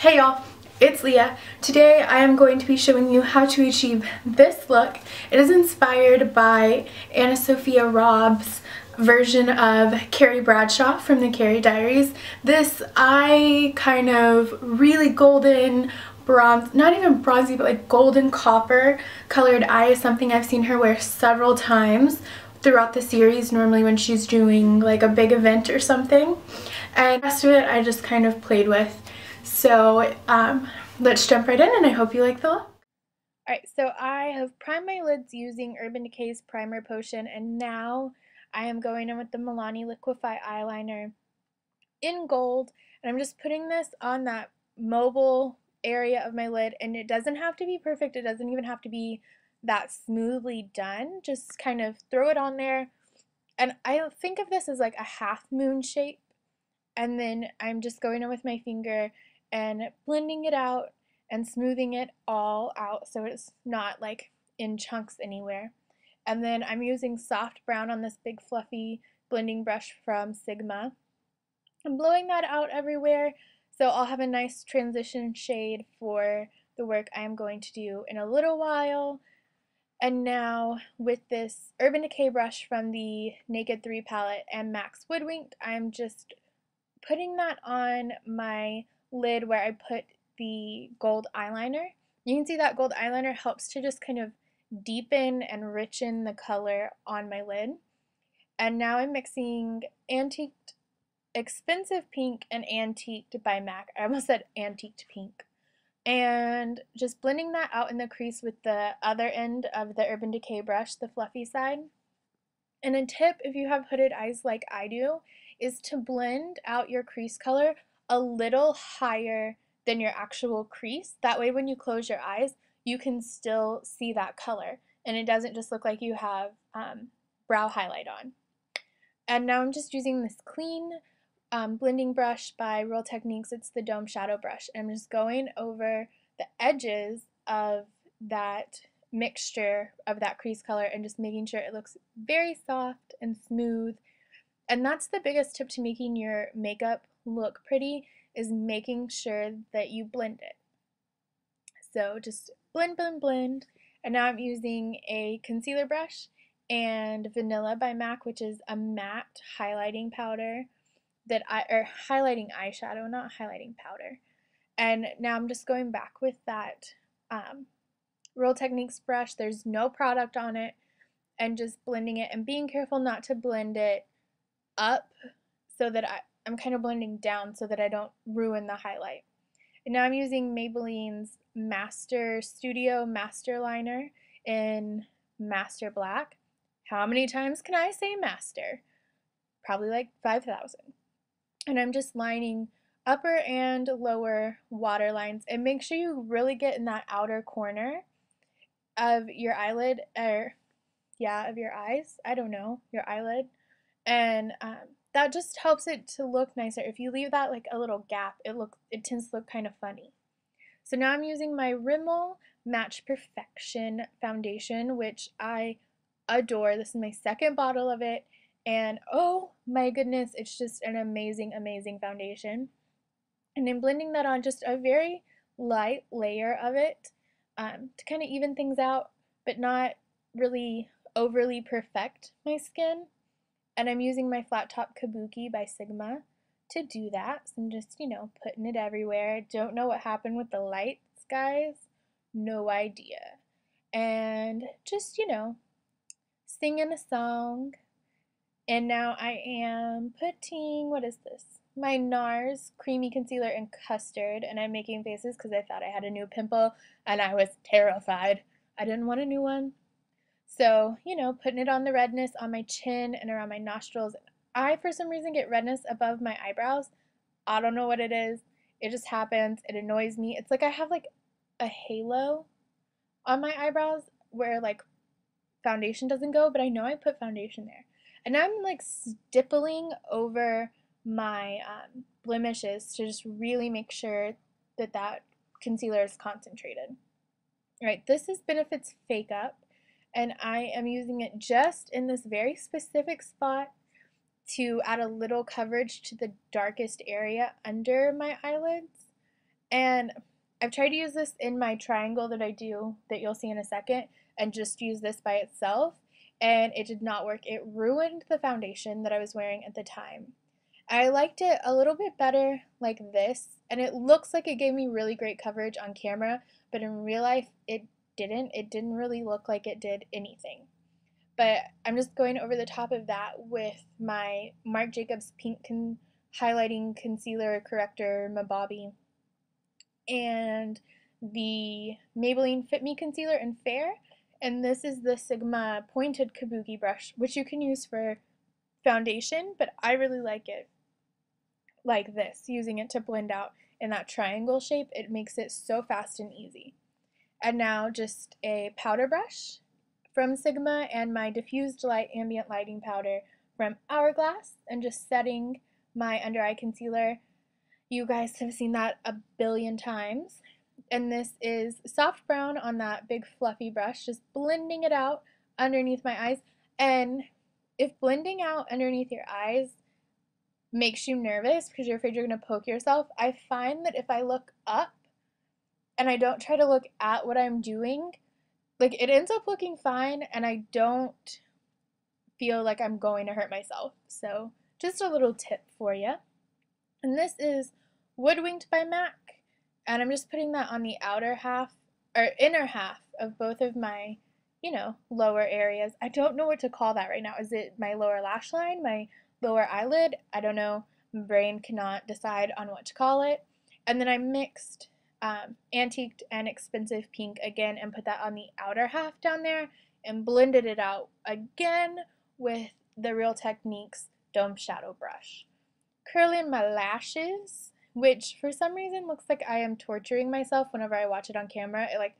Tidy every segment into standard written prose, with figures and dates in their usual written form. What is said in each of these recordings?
Hey y'all, it's Leah. Today I am going to be showing you how to achieve this look. It is inspired by Anna Sophia Robb's version of Carrie Bradshaw from the Carrie Diaries. This eye kind of really golden bronze, not even bronzy, but like golden copper colored eye is something I've seen her wear several times throughout the series, normally when she's doing like a big event or something. And the rest of it I just kind of played with. So let's jump right in, and I hope you like the look. Alright, so I have primed my lids using Urban Decay's Primer Potion, and now I am going in with the Milani Liquifeye eyeliner in gold, and I'm just putting this on that mobile area of my lid, and it doesn't have to be perfect, it doesn't even have to be that smoothly done, just kind of throw it on there, and I think of this as like a half moon shape, and then I'm just going in with my finger and blending it out and smoothing it all out so it's not like in chunks anywhere. And then I'm using soft brown on this big fluffy blending brush from Sigma. I'm blowing that out everywhere so I'll have a nice transition shade for the work I am going to do in a little while. And now with this Urban Decay brush from the Naked 3 palette and MAC's Woodwinked, I'm just putting that on my lid where I put the gold eyeliner. You can see that gold eyeliner helps to just kind of deepen and richen the color on my lid. And now I'm mixing Antiqued Expensive Pink and Antiqued by MAC. I almost said Antiqued Pink. And just blending that out in the crease with the other end of the Urban Decay brush, the fluffy side. And a tip, if you have hooded eyes like I do, is to blend out your crease color a little higher than your actual crease. That way when you close your eyes, you can still see that color and it doesn't just look like you have brow highlight on. And now I'm just using this clean blending brush by Real Techniques. It's the Dome Shadow Brush. And I'm just going over the edges of that mixture of that crease color and just making sure it looks very soft and smooth. And that's the biggest tip to making your makeup look pretty, is making sure that you blend it. So just blend, blend, blend. And now I'm using a concealer brush and Vanilla by MAC, which is a matte highlighting powder or highlighting eyeshadow, not highlighting powder. And now I'm just going back with that Real Techniques brush. There's no product on it, and just blending it and being careful not to blend it up so that I'm kind of blending down so that I don't ruin the highlight. And now I'm using Maybelline's Master Studio Master Liner in Master Black. How many times can I say master? Probably like 5,000. And I'm just lining upper and lower waterlines, and make sure you really get in that outer corner of your eyelid, or yeah, of your eyes, I don't know, your eyelid, and that just helps it to look nicer. If you leave that like a little gap, it tends to look kind of funny. So now I'm using my Rimmel Match Perfection foundation, which I adore. This is my second bottle of it, and oh my goodness, it's just an amazing, amazing foundation. And I'm blending that on just a very light layer of it to kind of even things out, but not really overly perfect my skin. And I'm using my Flat Top Kabuki by Sigma to do that. So I'm just, putting it everywhere. Don't know what happened with the lights, guys. No idea. And just, singing a song. And now I am putting, what is this? My NARS Creamy Concealer in Custard. And I'm making faces because I thought I had a new pimple and I was terrified. I didn't want a new one. So, putting it on the redness on my chin and around my nostrils. I, for some reason, get redness above my eyebrows. I don't know what it is. It just happens. It annoys me. It's like I have like a halo on my eyebrows where like foundation doesn't go, but I know I put foundation there. And now I'm like stippling over my blemishes to just really make sure that that concealer is concentrated. All right, this is Benefit's Fake Up, and I am using it just in this very specific spot to add a little coverage to the darkest area under my eyelids. And I've tried to use this in my triangle that I do, that you'll see in a second, and just use this by itself, and it did not work. It ruined the foundation that I was wearing at the time. I liked it a little bit better like this, and it looks like it gave me really great coverage on camera, but in real life it didn't. It didn't really look like it did anything. But I'm just going over the top of that with my Marc Jacobs Pink Highlighting Concealer Corrector Mababi and the Maybelline Fit Me Concealer in Fair. And this is the Sigma Pointed Kabuki brush, which you can use for foundation, but I really like it like this, using it to blend out in that triangle shape. It makes it so fast and easy. And now just a powder brush from Sigma and my Diffused Light Ambient Lighting Powder from Hourglass, and just setting my under eye concealer. You guys have seen that a billion times. And this is soft brown on that big fluffy brush, just blending it out underneath my eyes. And if blending out underneath your eyes makes you nervous because you're afraid you're going to poke yourself, I find that if I look up and I don't try to look at what I'm doing, like, it ends up looking fine and I don't feel like I'm going to hurt myself. So just a little tip for you. And this is Woodwinked by MAC, and I'm just putting that on the outer half or inner half of both of my, lower areas. I don't know what to call that right now. Is it my lower lash line, my lower eyelid? I don't know. My brain cannot decide on what to call it. And then I mixed Antiqued and Expensive Pink again and put that on the outer half down there and blended it out again with the Real Techniques Dome Shadow Brush. Curling my lashes, which for some reason looks like I am torturing myself whenever I watch it on camera. It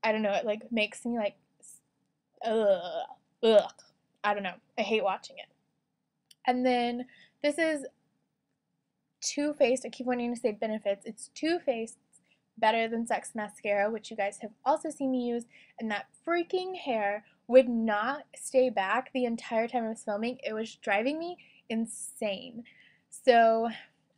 I don't know, it makes me ugh. I don't know. I hate watching it. And then this is Too Faced. I keep wanting to say Benefits. It's Too Faced Better Than Sex Mascara, which you guys have also seen me use. And that freaking hair would not stay back the entire time I was filming. It was driving me insane. So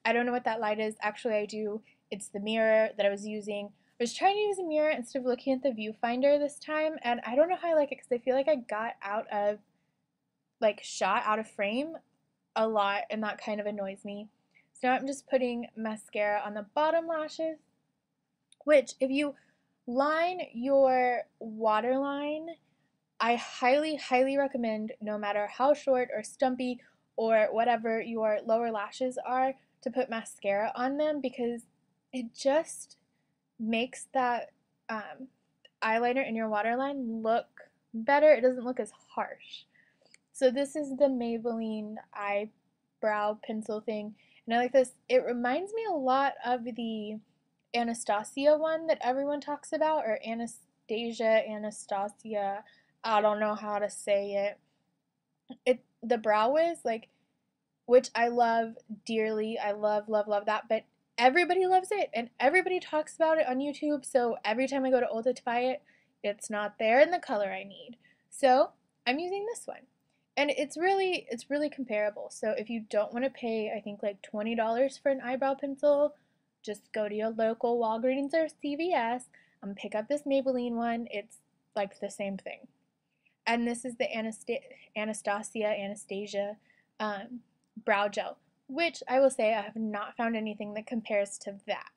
I don't know what that light is. Actually, I do. It's the mirror that I was using. I was trying to use a mirror instead of looking at the viewfinder this time, and I don't know how I like it because I feel like I got out of, shot out of frame a lot, and that kind of annoys me. So now I'm just putting mascara on the bottom lashes, which if you line your waterline, I highly, highly recommend, no matter how short or stumpy or whatever your lower lashes are, to put mascara on them, because it just makes that eyeliner in your waterline look better. It doesn't look as harsh. So this is the Maybelline eyebrow pencil thing, and I like this. It reminds me a lot of the Anastasia one that everyone talks about, or Anastasia, I don't know how to say it. The brow wiz, which I love dearly. I love, love, love that, but everybody loves it and everybody talks about it on YouTube, so every time I go to Ulta to buy it, it's not there in the color I need. So I'm using this one. And it's really comparable. So if you don't want to pay, I think $20 for an eyebrow pencil, just go to your local Walgreens or CVS and pick up this Maybelline one. It's the same thing. And this is the Anastasia brow gel, which I will say I have not found anything that compares to that.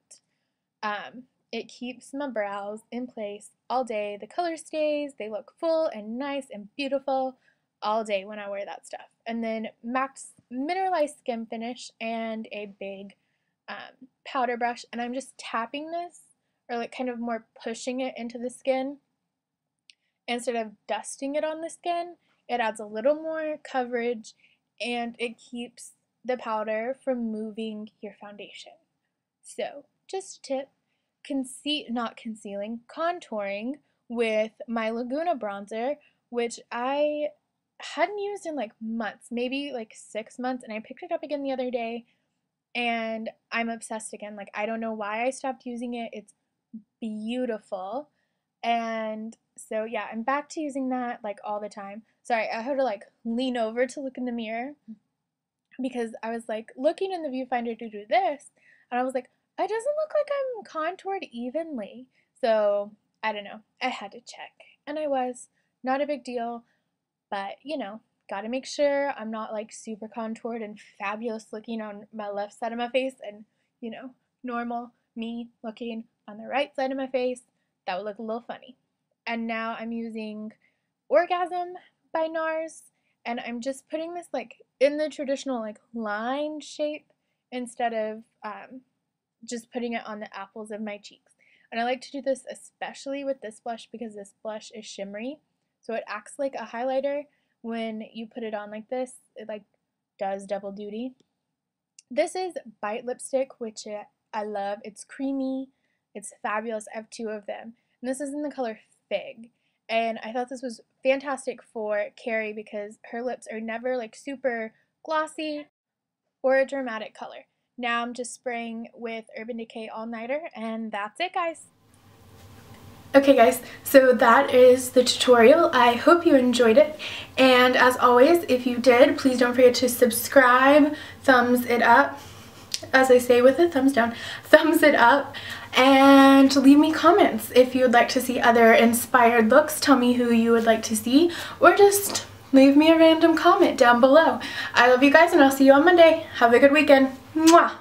It keeps my brows in place all day. The color stays. They look full and nice and beautiful all day when I wear that stuff. And then MAC's Mineralize Skinfinish and a big powder brush. And I'm just tapping this, or kind of more pushing it into the skin instead of dusting it on the skin. It adds a little more coverage and it keeps the powder from moving your foundation. So, just a tip, contouring with my Laguna bronzer, which I hadn't used in months, maybe 6 months, and I picked it up again the other day and I'm obsessed again. I don't know why I stopped using it. It's beautiful. And so yeah, I'm back to using that all the time. Sorry, I had to lean over to look in the mirror because I was looking in the viewfinder to do this, and I was like, it doesn't look like I'm contoured evenly. So, I don't know. I had to check. And I was. Not a big deal. But, you know, gotta make sure I'm not like super contoured and fabulous looking on my left side of my face and, you know, normal me looking on the right side of my face. That would look a little funny. And now I'm using Orgasm by NARS, and I'm just putting this like in the traditional like line shape instead of just putting it on the apples of my cheeks. And I like to do this especially with this blush because this blush is shimmery, so it acts like a highlighter. When you put it on like this, it like does double duty. This is Bite lipstick, which I love. It's creamy, it's fabulous. I have two of them, and this is in the color Fig. And I thought this was fantastic for Carrie because her lips are never like super glossy or a dramatic color. Now I'm just spraying with Urban Decay All Nighter, and that's it, guys. Okay guys, so that is the tutorial. I hope you enjoyed it, and as always, if you did, please don't forget to subscribe, thumbs it up, as I say with a thumbs down, thumbs it up, and leave me comments if you would like to see other inspired looks. Tell me who you would like to see, or just leave me a random comment down below. I love you guys, and I'll see you on Monday. Have a good weekend. Mwah!